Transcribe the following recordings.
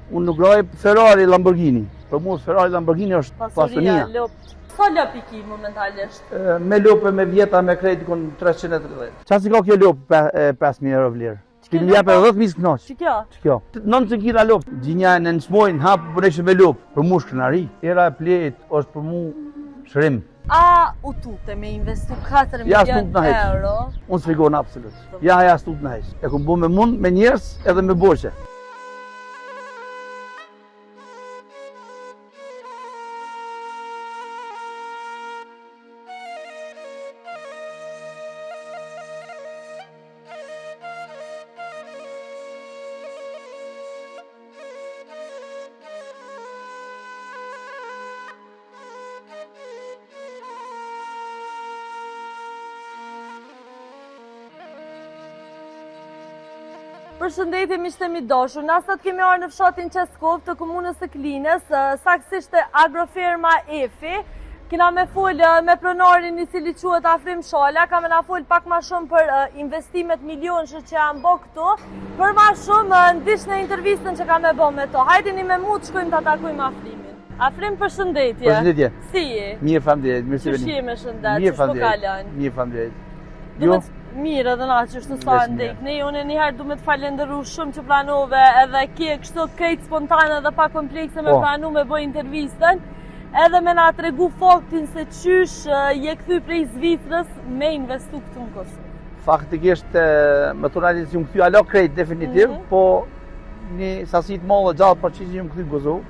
Unë nuk roj Ferrari Lamborghini. Për mua Ferrari Lamborghini është pasunia. Sa lop i ki momentalisht? Me lopë me vjeta me kreditin 330. Qa si ka kjo lopë 5.000 euro vlerë? Ti më japë 10.000 knoç. Ç'kjo? 900 kg lopë. Gjinja në smojnë hap punëshë me lopë. Për mua shkënari. Era e plet është për mua shrim. A u tute me investu 4 milion euro? Unë s'frigon absolut. Ja stut në heq. E ku bu me mund, me njerës edhe me borxhe. Përshëndetje miqtë e mi dashur, na sot kemi ardhur në fshatin Qeskov të komunës së Klinës, saktësisht te Agroferma Efi. Kena me fol me pronarin i cili quhet Afrim Shala, ka me na fol pak ma shumë për investimet milionëshe që janë bë këtu. Për ma shumë ndiq në intervistën që ka me bë me to. Hajdini me mu të shkojmë ta takojmë Afrimin. Afrim, përshëndetje. Përshëndetje. Si je? Mirë, faleminderit. Mirë se vini. Ç'je me shëndet? Ç'po kalon? Mirë, faleminderit. Mirë edhe na që është në sa ndek. Ne unë njëherë du me të falenderu shumë që planove edhe kje kështu krejt spontane dhe pa komplekse me planu me bëj intervistën. Edhe me na tregu faktin se qysh je kthy prej Zvicrës me investu këtu në Kosovë. Faktikisht me tonalisht ju më kthy alo krejt definitiv, po një sasi të madhe gjatë për që ju më kthy në Kosovë.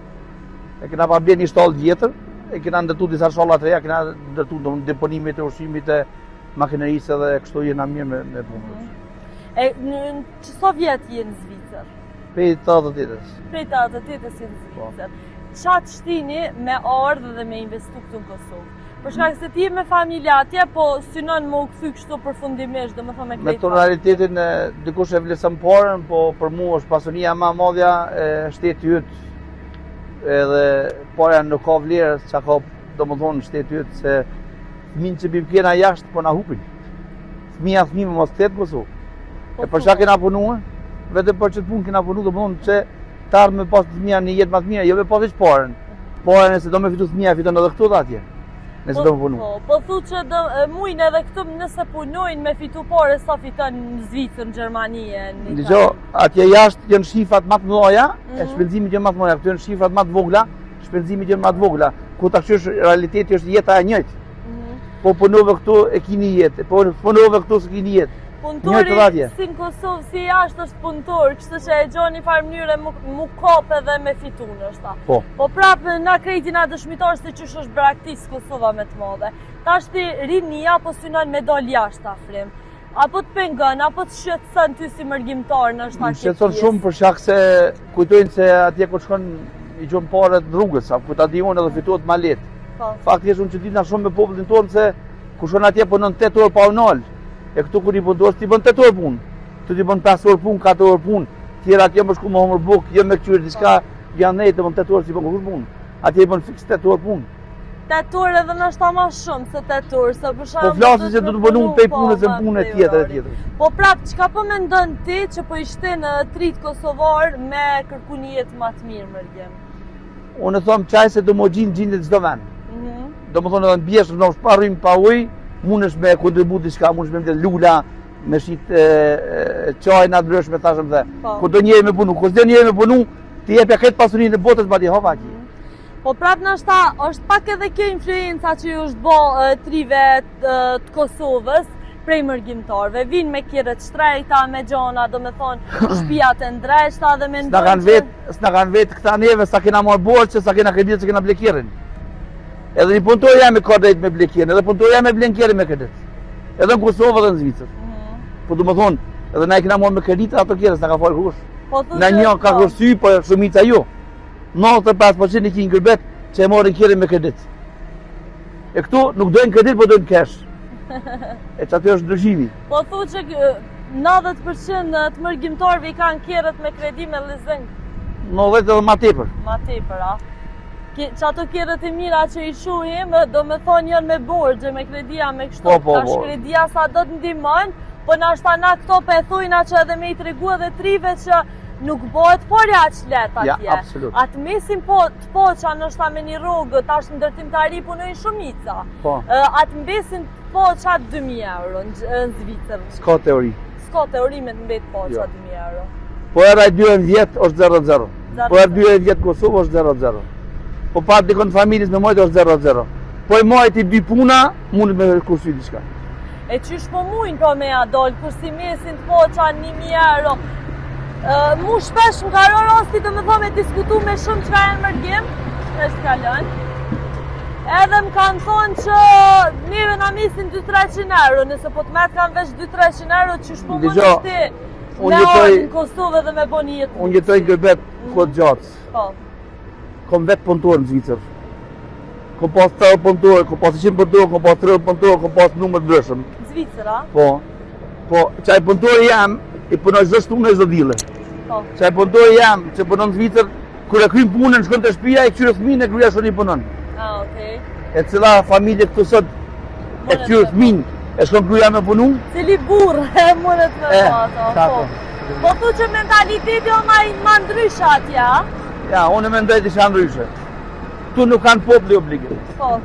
E kena pa bje një shtallë tjetër, e kena ndërtu disa shalla të reja, kena ndërtu deponimit e ushqimit e makinerisë edhe kështu jena mirë me punës. Ç'so vjet je në Zvicër? Prej 88-s. Prej 88-s je në Zvicër. Qa të shtini me ardhë dhe me investu këtu në Kosovë? Për shkak se ti me familja atje, po synon më u kthy kështu përfundimisht, do më thëmë me krejt. Me tonalitetin dikush e vlesën parën, po për mua është pasunia ma madhja e shtetit yt. Edhe para nuk ka vlerë çka ka domethënë shteti yt se fëmijën që bim kena jashtë po na hupin. Fëmijë mos tet Kosovë. E për çka kena punuar? Vetëm për çet punë kena punuar, domethënë se të ardhmë me pas të fëmija një jetë më të mirë, jo me pas veç parën. Parën nëse do me fitu fëmija, fiton edhe këtu dhe atje. Nëse do me punu. Po thu që mujnë edhe këtu nëse punojnë me fitu parë, sa fiton në Zvicër, në Gjermani, në Itali. Dgjoj, atje jashtë janë shifrat më të mëdha, e shpenzimit janë më të mëdha, këtu janë shifrat më të vogla, shpenzimit janë më të vogla. Ku ta këshysh realiteti është jeta e njëjtë. Po punove këtu e kini jetë, po punove këtu s'e kini jetë. Punëtori si në Kosovë, si jashtë është punëtor, kështu që e gjon një farë mënyre mu kop edhe me fitun është ta. Po prapë na krejti na dëshmitar se qysh është braktisë Kosova me të madhe. Ta është rinia po synon me dal jashtë Afrim. Apo të pengon, apo të shqetëson ty si mërgjimtar në është ta këtë shqetëson shumë për shkak se kujtojnë se atje ku shkon i gjon parët rrugës, apo ku ta diun edhe fitohet ma lehtë. Faktikisht unë që ditë na shumë me popullin tonë se ku shkon atje punon 8 orë pa unal. E këtu kur i punëtor ti bën 8 orë punë. Tu ti bën 5 orë punë, 4 orë punë. Tjera atje më shku më humër buk, jo me këqyr diçka, janë nejtë, bën 8 orë si bën kur punë. Atje i bën fiks 8 orë punë. 8 orë edhe nështë ma shumë se 8 orë, se për shkak po flasin se do të bënu pej punës e punë tjetër. Po prapë, çka po mendon ti që po i shtin trit kosovar me kërku një jetë më të mirë mërgjem? Unë them çaj se do më gjindet çdo vend. Do më thonë edhe në bjeshtë, në shparrim pa ujë, mundesh me kontribut diçka, mundesh me mbledh lula, me shit çaj na ndryshme thashëm dhe. Kur do njëri me punu, kur do njëri me punu, ti jepja këtë pasurinë e botës bati hova aquí. Po prapë nështë është pak edhe kjo influenca që ju është bo trive të Kosovës prej mërgjimtarve. Vinë me kjerët shtrejta, me gjona, do me thonë shpijat e ndreshta dhe me ndonjë që... S'na kanë vetë këta neve, sa kena marrë borçe, sa kena kreditë, sa kena blekjerin. Edhe një punëtor jam me ka drejt me blekjerin, edhe punëtor jam me blenkjerin me kredit. Edhe në Kosovë edhe në Zvicër. Po do me thonë, edhe na i kena marrë me kreditë ato kjerës, s'na ka falë kush. Na një ka kursy, po shumica jo. 95% i kinë gërbet që e morin kjerën me kredit. E këtu nuk dojnë kredit, po dojnë cash. E që aty është ndryshimi. Po thu që 90% të mërgjimtarve i kanë kjerët me kredi me lezëng. 90 edhe ma tepër. Ma tepër, a? Që ato kjerët e mira që i shuhim, do me thonë janë me borgje, me kredia, me kështu. Tash kredia sa do të ndimon, po nashta na këto pe thujna që edhe me i tregu edhe trive që nuk bëhet por aq lehtë atje. Ja, absolut. Atë mesin të poqa nështë me një rrugë, tash në ndërtimtari punojnë shumica. Po. Atë mbesin të poqa 2.000 euro në Zvicër. S'ka teori. S'ka teori me të mbet poqa 2.000 euro. Po era 12 është 0-0. Po era 12 Kosovë është 0-0. Po pa dikon familjes me mojtë është 0-0. Po i mojtë i dy puna, mund me kursy diçka. E qysh po mujnë po me adol, kursi mesin të poqa 1.000 euro. Mu shpesh më karo rosti të më thome me diskutu me shumë që ka e në mërgjim, është kalën. Edhe më kanë thonë që neve na mesin 200-300 euro, nëse po të metë kanë vesh 200-300 euro, qysh po mund është ti me orë në Kosovë dhe me bo një jetë. Unë jetoj në Gërbet kod gjatës. Po. Kom vetë punëtor në Zvicër. Kom pas 30 punëtor, kom pas 100 punëtor, kom pas 30 punëtor, kom pas numër të ndryshëm. Zvicër, a? Po. Po, qaj punëtori jam, i punoj zështu në zëdile. Po. Qaj punëtori jam, që punon në Zvicër, kër e krym punën, shkën të shpia, e këshyrë fëmin e kryja shoni punon. Okej. E cila familje këtu sot e këshyrë fëmin, e shkën kryja me punu. Cili burë e mundet me pato. Po thu që mentaliteti o ma ndryshe atja? Ja, unë e mendoj të isha ndryshe. Tu nuk kanë popli obligim. Po.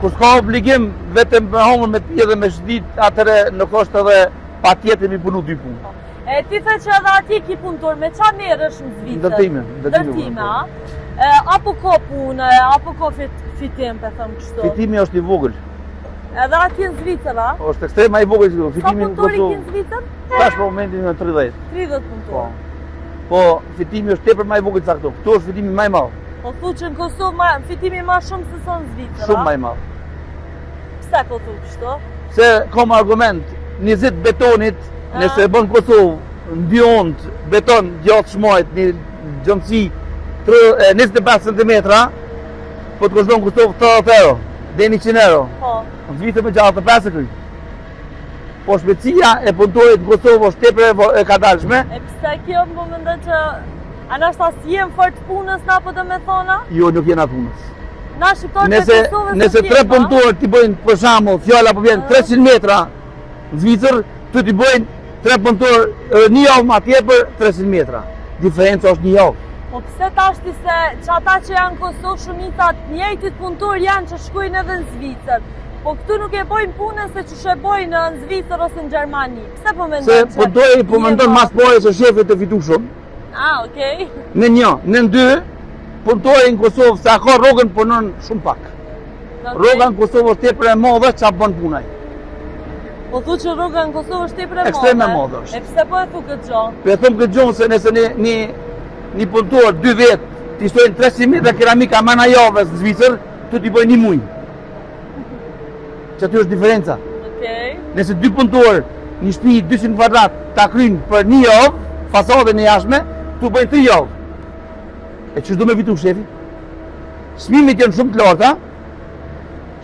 Kur s'ka obligim, vetëm me homën me pje dhe me shdit, atëre nuk është edhe pa tjetër mi punu 2 punë. E ti the që edhe ati ki punëtor, me qa merë është në Zvicër? Ndërtime. Ndërtime, a? Apo ko punë, apo ko fitim, për thëmë kështu? Fitimi është i vogël. Edhe ati në Zvicër, a? Është ekstrema i vogël. Sa punëtori ki në Zvicër? Tash për momentin në 30. 30 punëtor. Po, fitimi është tepër më i vogël sa këtu. Këtu është fitimi më i madh. Po thu që në Kosovë fitimi ma shumë se sa në Zvicër, a? Shumë më i madh. Pse po thu kështu? Se kom argument, 20 betonit, nëse bën Kosovë, ndionët, beton, gjatë shmojt, një gjëmësi 25 cm, po të kushton Kosovë 80 euro, dhe 100 euro. Po. Në Zvicër me 65 e kryj. Po shpejtësia e punëtorit në Kosovë është tepër e kadalshme. E pse kjo më mendoj që a nashta si jem fort punës na po të me thona? Jo, nuk jena punës. Na shqiptarët e Kosovës nëse 3 punëtorë ti bëjnë për shembull, fjala po vjen 300 metra në Zvicër, tu ti bëjnë 3 punëtorë një javë më atje për 300 metra. Diferenca është një javë. Po pse tashti se që ata që janë në Kosovë shumica të njëjtit punëtorë janë që shkojnë edhe në Zvicër. Po këtu nuk e bojnë punën se që shebojnë në Zvicër ose në Gjermani. Pse po mendon që... Se punëtori po mendon mas pore se shefet të fitu shumë. Okej. Në një, në dy, punëtori në Kosovë se ka rrogën punon shumë pak. Rroga në Kosovë është tepër e madhe ç'a bën punaj. Po thu që rroga në Kosovë është tepër e madhe. Ekstrem e madhe është. E pse po e thu këtë gjë? Po e them këtë gjë se nëse një punëtor 2 vjet ti shtojnë 300 metra keramika mana javës në Zvicër, tu ti bëjnë një muj. Që aty është diferenca. Okej. Nëse 2 punëtor, një shtëpi 200 kvadrat ta kryjnë për një javë, fasadën e jashtme, tu bëjnë 3 javë. E ç'është do me fitu shefi? Çmimet janë shumë të larta.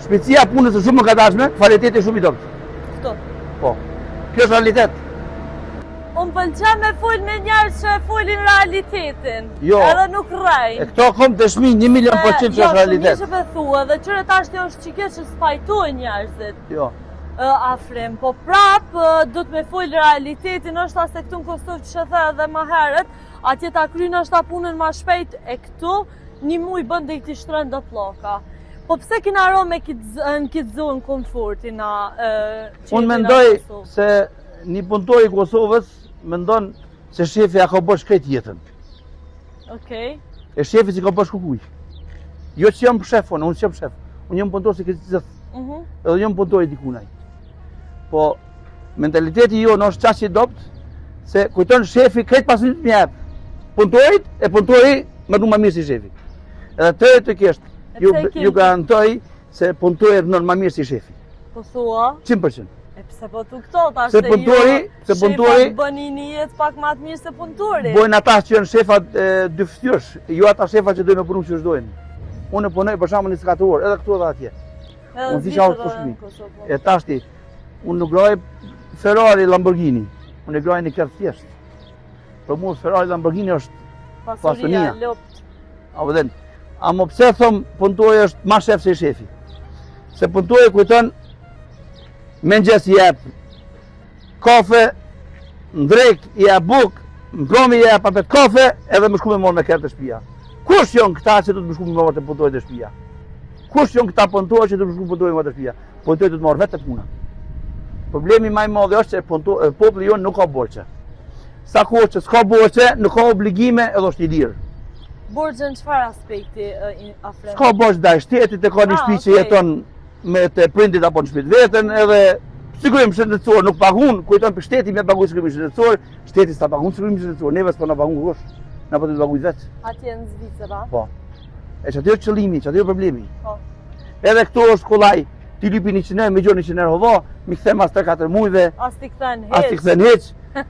Shpejtësia e punës është shumë e kadalshme, kvaliteti është shumë i dobët. Kto. Po. Kjo është realitet. Unë pëlqen me fol me njerëz që e folin realitetin. Jo. Edhe nuk rrejnë. E këto kom dëshmi 1.000.000% që është realitet. Jo, shumë që thua, dhe qërë tashti është qike që spajtojnë njerëzit. Jo. Afrim, po prap do të me fol realitetin, është se këtu në Kosovë që the edhe ma herët, atje ta krynë është ta punën ma shpejt e këtu, një muj bënd dhe i këti shtërën do ploka. Po pse kina ro me në kitë zonë komforti na Unë mendoj se një punëtor i Kosovës mendon se shefi ka bësh këtë jetën. Okej. E shefi si ka bësh kukuj. Jo që jam shef, unë jam shef. Unë jam punëtor si këtë zëth. Edhe jam punëtor i dikunaj. Po mentaliteti jo në është qaq i dopt, se kujton shefi këtë pasunit më jep. Punëtorit e punëtori më du më mirë si shefi. Edhe të kështë, ju garantoj se punëtori në më mirë si shefi. Po thua? 100%. E pse po tu këto tash se punëtori bëni një jetë pak më të mirë se punëtori. Bojnë ata që janë shefat dy fytyrësh, jo ata shefat që dojnë me punu që dojnë. Unë punoj për shembull 24 orë, edhe këtu edhe atje. Unë si qafë për shmi. E tashti, unë nuk groj Ferrari Lamborghini, unë e groj një kërë thjeshtë. Për mu Ferrari Lamborghini është pasunia. A vëden, a më pse thëmë punëtori është ma shef se i shefi. Se punëtori kujton mëngjes i jep kafe, ndrek i jep buk, mpromi e papet kafe edhe më shku me morë me kërë të shtëpia. Kush janë këta që do të më shku me morë të punëtojnë të shtëpia? Kush janë këta punëtojnë që do të më shku me punëtojnë të shtëpia? Punëtojnë të të marrë vetë të puna. Problemi më i madh është se populli jonë nuk ka borxhe. Sa kohë që s'ka borxhe, nuk ka obligime edhe është i lirë. Borxhe në çfarë aspekti afrem? S'ka borxh ndaj shtetit, e ka një shtëpi që jeton me të prindit apo në shtëpi vetën, edhe sigurim shëndetësor nuk pagun, kujton për shteti me paguaj sigurimin shëndetësor, shteti s'ta pagun sigurimin shëndetësor, neve s'po na pagun kush. Na po të paguaj vetë. Atje në Zvicër, a? Po. E çfarë është qëllimi, çfarë është problemi? Po. Edhe këto është kollaj, ti lypi 100 euro, më gjon 100 euro hova, mi kthem as 3-4 muajve. As ti kthen hiç. As ti kthen hiç.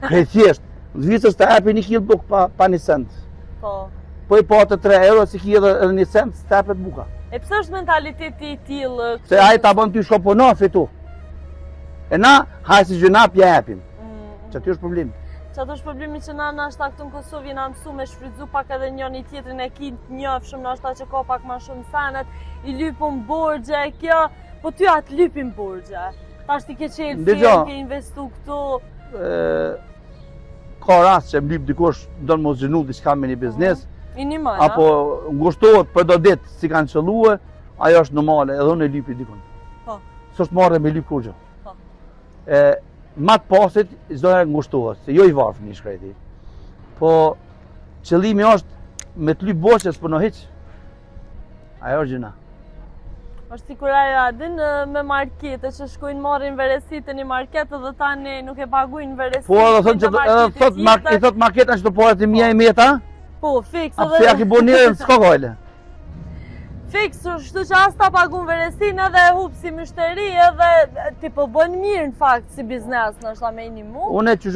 Krejt thjesht. Në Zvicër s'ta japin 1 kg buk pa 1 cent. Po. Po i pa të 3 euro si ki edhe 1 cent, s'ta japet buka. E pse është mentaliteti i tillë? Se ai ta bën ty shkopono fitu. E na, haj si gjëna pja japim. Që aty është problem. Që aty është problemi që na nashta këtu në Kosovë jena mësu me shfrytzu pak edhe njëri tjetrin e ki njofshëm nashta që ka pak ma shumë sanet, i lypun borxhe, kjo, po ty atë lypin borxhe. Tash ti ke qelë firmë, ke investu këtu. Ka rast që më lyp dikush, do në mos gjënu diçka me një biznes, apo ngushtohet për do ditë si kanë qëllue, ajo është normale, edhe unë e lypi dikun. Po. S'është marrë me lyp kur gjë. Matë pasit, çdo herë ngushtohet, se jo i varfë një shkreti. Po, qëllimi është me të lyp borxhe s'puno hiç. Ajo është gjëna. Është sikur ajo adin me markete që shkojnë marrin veresitë në një marketë dhe tani nuk e paguajnë veresitë. Po, edhe i thot marketa që të parat e mia e meta? Po, fiks edhe. Apse ja ki bonirën s'ka gajle. Fiks, shtu që as ta pagun veresinë edhe e hub si myshteri edhe ti po bën mirë në fakt si biznes nështë me një mu. Une që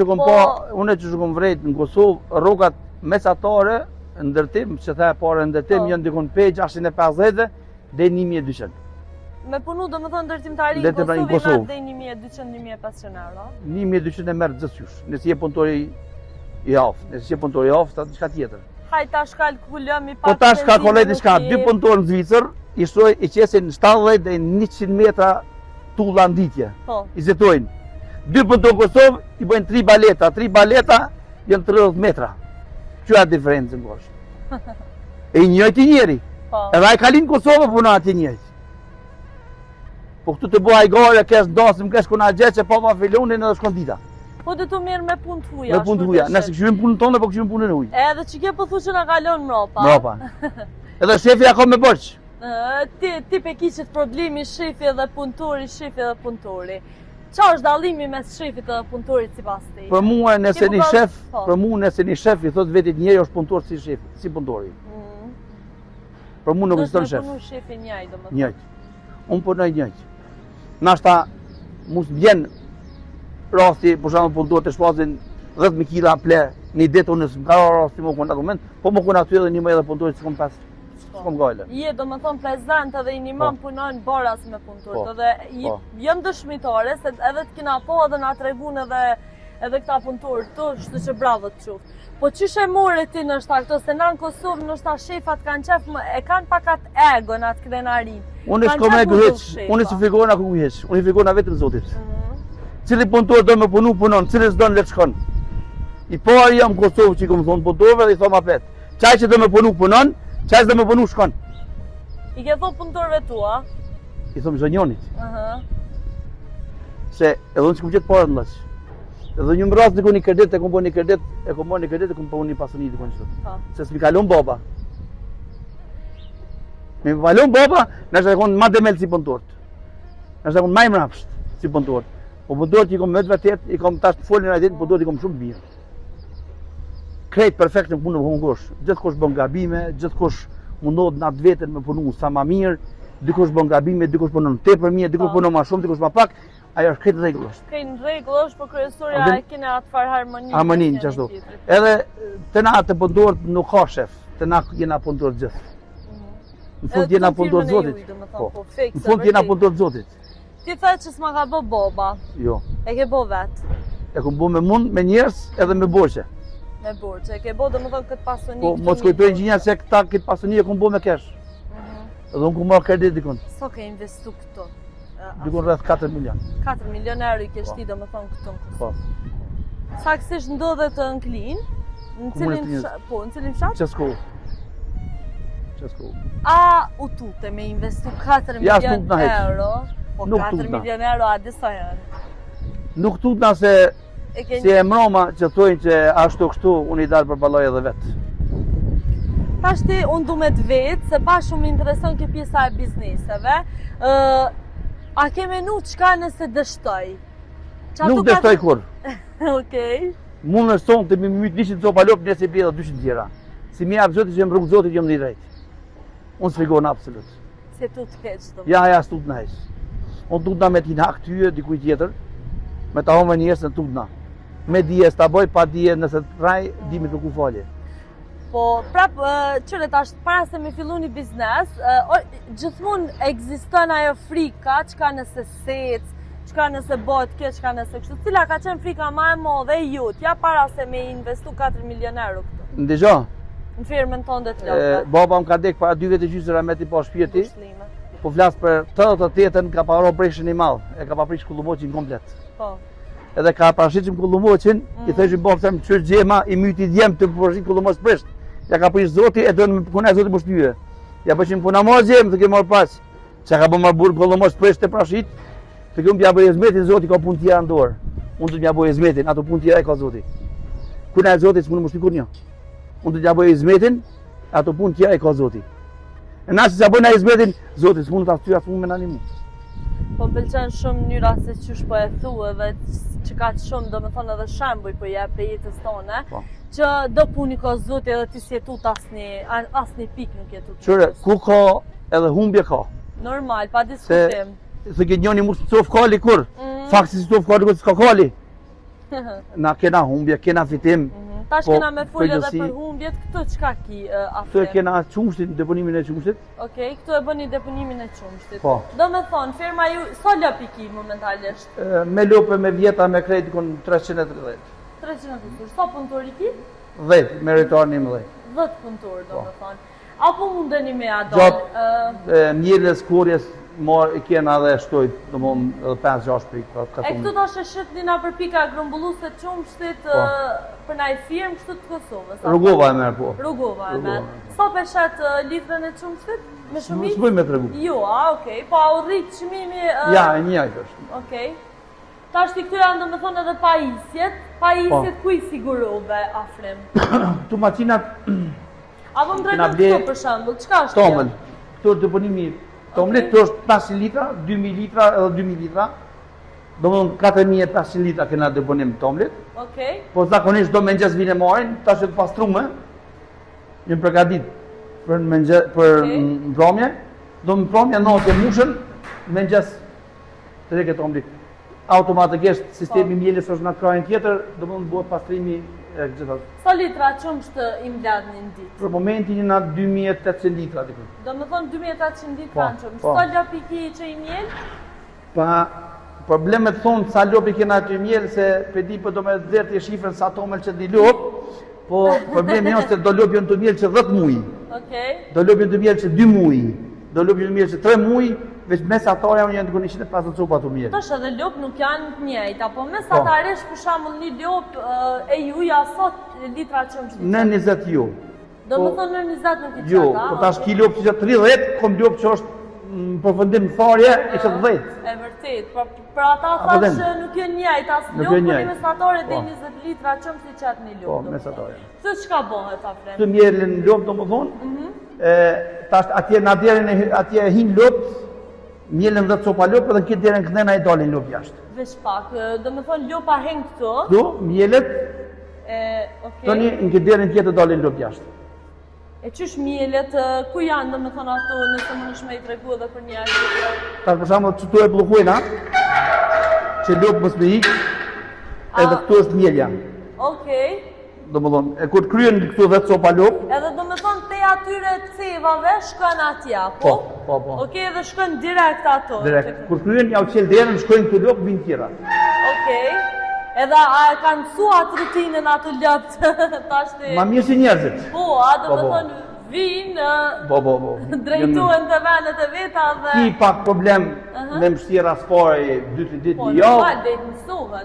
shkom vrejt në Kosovë, rrogat mesatare, ndërtim, që the pare ndërtim, janë dikon pej 650 dhe 1200. Me punu do më thonë ndërtimtari në Kosovë dhe 1200-1500 euro? 1200 e merë gjithqysh, nësi je punëtori i aftë, nësi je punëtori i aftë, atë qka tjetër. Haj ta shkalkulojmë i pak. Po ta shkalkuloj diçka, 2 punëtorë në Zvicër i qesin 70 dhe 100 metra tulla nditje. Po. I zetojnë. 2 punëtorë në Kosovë i bëjnë 3 baleta, 3 baleta janë 30 metra. Që atë diferencë në goshë. E i njëjtë i njeri. Po. Edhe ai kalin Kosovë puna atë i njëjtë. Po këtu të bëha i gare, kesh dasim, kesh kuna gjetë që pa ma filonin edhe shkon dita. Po dhe të mirë me punë të huja. Me punë të huja, nëse këshyrim punën tonë, po këshyrim punën e huj. Edhe që ke po thu që nga kalon mropa. Mropa. Edhe shefi ja ka me borç. Ti pe kiqit problemi shefi edhe punëtori, shefi edhe punëtori. Qa është dallimi mes shefit edhe punëtorit sipas ti? Për mua nëse një shef i thot vetit njeri është punëtor si shef, si punëtori. Për mua nuk ekziston shef. Do të punu shefi njëjtë domethënë. Njëjtë. Unë punoj njëjtë. Nashta mos vjen rasti, për shembull punëtor të shpazin 10.000 kg ple, një ditë unë s'm ka rasti më kon argument, po më kon aty edhe një më edhe punëtorit s'kom pas. S'kom gajle. Je domethënë prezant edhe një man punon baras me punëtorët, edhe jam dëshmitare se edhe të kina po edhe na tregun edhe këta punëtorë të, kështu që bravo të qoftë. Po çish e more ti nështë këto, se na në Kosovë nështë shefat kanë qef, e kanë pakat ego në atë krenarin. Unë s'kom ego hiç, unë si figurona ku hiç, unë figurona vetëm Zotit. Cili punëtor do me punu, punon, cili s'do në letë shkon. I pari jam Kosovë që i kom thonë punëtorëve dhe i thom apet. Qaj që do me punu, punon, qaj që do me punu, shkon. I ke thonë punëtorëve tua? I thom zonjonit. Se edhe unë që kom gjithë parë në lëqë. Edhe një më rast dikon një kredit, e kom bo një kredit, e kom po një pasoni dikon qëtë. Se s'mi kalon baba. Me kalon baba, nështë e konë ma demel si punëtorët. Nështë e konë ma i mrapsht si punëtorët. Po punëtorët i kom me të vërtet, i kom tash të folin në ajdetin, punëtorët i kom shumë mirë. Krejt perfekt në punë në hungosh. Gjithkush bën gabime, gjithkush mundohet në atë vetën me punu sa ma mirë, dikush bën gabime, dikush punon tepër mirë, dikush punon ma shumë, dikush ma pak. Ajo është krejt rregullisht. Krejt rregullisht, po kryesorja e kene atë farë harmoninë. Harmoninë që ashtu. Edhe të na të punëtorët nuk ka shef, të na jena punëtorët gjithë. Në fund jena punëtorët Zotit. Po. Në fund jena punëtorët Zotit. Ti the që s'ma ka bë baba. Jo. E ke bë vetë. E kom bë me mund, me njerëz edhe me borxhe. Me borxhe, e ke bë domethënë këtë pasoni. Po mos kujtoj gjinja se këtë pasoni e kom bë me kesh. Edhe unë kom marrë kredit dikon. Sa ke investu këto? Dikon rreth 4 milion. 4 milion euro i ke shti domethënë këtu. Po. Saktësisht ndodhet në Klin, Në cilin fshat? Qesku. Qesku. A u tute me investu 4 milion euro? Po Nuk 4 tutna. milion euro a disa janë? Nuk tutna se si e mroma që thojnë që ashtu kështu unë i dalë për baloj edhe vetë. Tashti unë du me të vetë, se pa shumë intereson kjo pjesa e bizneseve. A ke menu qka nëse dështoj? Nuk dështoj kur. Okej. Mund është sonë të mi mytë 100 copa lopë, nëse i bje dhe 200 tjera. Si mi apë zotit që më rrugë zotit jëmë një rejtë. Unë sfigonë absolut. Se tu të keqë të më. Ja, s'tut në hejsh. Unë tutna me t'hin hak tyje dikuj tjetër, me ta home njërës në tutna. Me dije s'ta boj, pa dije nëse të traj, di me të ku falje. Po, prap, qëre tash, para se me fillu një biznes, gjithmonë ekziston ajo frika, qka nëse secë, qka nëse bëhet kjo, qka nëse kështu. Cila ka qenë frika ma e modhe e jutja para se me investu 4 milion euro këtu? Ndëgjo, Në firmën tonë dhe të lopë. baba më ka dek para 2 vete gjysëra me t'i pa shpjeti, Pushlime. po flasë për 88-ën ka paro preshën i madhë, e ka pa prish Kullumoqin komplet. Po. Edhe ka parashitshim Kullumoqin, i thëshim baba them qërë gjema, i myti djem të përshit Kullumoq presht. Ja ka prish zoti, e dënë me puna e zoti pushtyje. Ja përshim puna ma gjem, të kemë marrë pas. Që ka bë marrë burë Kullumoq presht të prashit, të kemë pja bëj ezmetin, zoti ka punë tjera ndorë. Unë të t'ja bëj ezmetin, ato punë tjera e ka zoti. Puna e zotit s'mune më shty kur një. Unë të t'ja bëj ezmetin, ato punë tjera e ka zoti. E na që s'ja bëjna ezmetin, zoti s'mune t'a shtyja, s'mune me nani mu. Po më pëlqen shumë njëra se qysh po e thue dhe që ka shumë do me thonë edhe shembuj po jep për jetës tone, që do puni ka zoti edhe ti si jetut asni pik nuk jetut. Qëre, ku ka edhe humbje ka. Normal, pa diskutim. Se ke njoni mu s'cof kali kur, faksi si s'cof kali kur s'ka kali. Na kena humbje, kena fitim. Tash po, kena me full edhe përgjithësi- për humbjet, këtu qka ki Këtu e afre? kena qumshtit, deponimin e qumshtit. Okej, këtu e bëni deponimin e qumshtit. Po. Do me thonë, firma ju, sa lëp i ki momentalisht? Me lope, me vjeta, me krejt, kon 330. 300 punëtur. Sa punëtur i ki? 10, me rritar një më 10. 10 punëtur, do me thonë. Apo mundeni me adon? Mjellës, kurjes, i kena dhe shtojt, do më edhe 5-6 pikë. E këtu tash e shëtnina për pika grumbulluse të qumshtit për na i firmë kështu të Kosovës. Rrugova e merë, po. Rrugova e merë. Sa peshet litrën e qumshtit? Me shumit? S'bëj me të regu. Jo, okej. Po a u rritë qëmimi? Ja, e një ajtë është. Okej. Tash ti këtu janë do me thonë edhe pajisjet. Pajisjet ku i sigurove afrim? Tu macinat, Apo më Kena drejton ble- këtu për shembull, çka është? tomël. Këtu është deponimi tomlit, këtu është 500 litra, 2000 litra edhe 2000 litra. Do më thonë 4500 litra kena deponim tomlit. Okej. Po zakonisht do mëngjes vine marrin, tash është pastrume. Jemi përgatit për mëngjes për mbrëmje. Do mbrëmje natë mushën, mëngjes të reket tomlit. Automatikisht sistemi mielës është në krajin tjetër, do më bëhet pastrimi e gjitha. Sa litra qumsht i mbledhni në ditë? Për momentin jena 2800 litra diku. Do me thonë 2800 ditë Po, kanë qumsht. po. Sa lop i ki që i mjel? Pa problemet thonë sa lopi kena aty mjel, se pe di për do me dherë të shifrën sa tomel që di lop, po problemi është se do lopi në të mjel që 10 muj, Okej. do lopi në të mjel që 2 muj, do lopi në të mjel që 3 muj, veç mesatarja unë janë të kënë 150 copa të mjel. Tash edhe lop nuk janë të njëjta, po mesatarisht për shembull një lop e juja sa litra qumshti? Në 20 jo. Do me thonë në 20 nuk i Jo, qata? po tash ki lop që 30, kom lop që është në përfundim tharje, ishte 10. E vërtet, për ata Apo thash den. nuk janë njëjtë as Nuk lop, janë po një njëjtë. mesatare dhe Po. 20 litra qumshti qat një lop. Po, do me mesatare. thonë. Këtë çka bëhet afre? Këtë mjelin lop do më thonë, tash atje në derin atje hin lop, mjelin 10 copa lop, edhe në këtë derën këndena i dalin lop jashtë. Veç pak, do me thonë lopa heng këtu, Do, mjelet, okej. tani në këtë derën tjetër dalin lop jashtë. E qysh mielet, ku janë do me thonë ato, nëse më nëshme i tregu edhe për një ashtë? Tash për shembull që tu e bllokojna, që lop mos me ik, edhe këtu është mjelja. Okej. Do më thonë, e kur kryen këtu 10 copa lop, Edhe do me thonë te atyre cevave shkën atja, po? po. Okej, edhe shkën direkt ato. Direkt. Kur kryen ja u qel derën, shkojnë këtu lop, vinë tjera. Okej. Edhe a e kanë mësuat rutinën ato lëpt, tashti... Ma mirë si njerëzit. Po, a do me Po. thonë vinë, Po. drejtuen të venet e veta dhe... Ki pak problem me mështira spore 2-3 ditë Po, një javë. normal, dhe të mësuhet.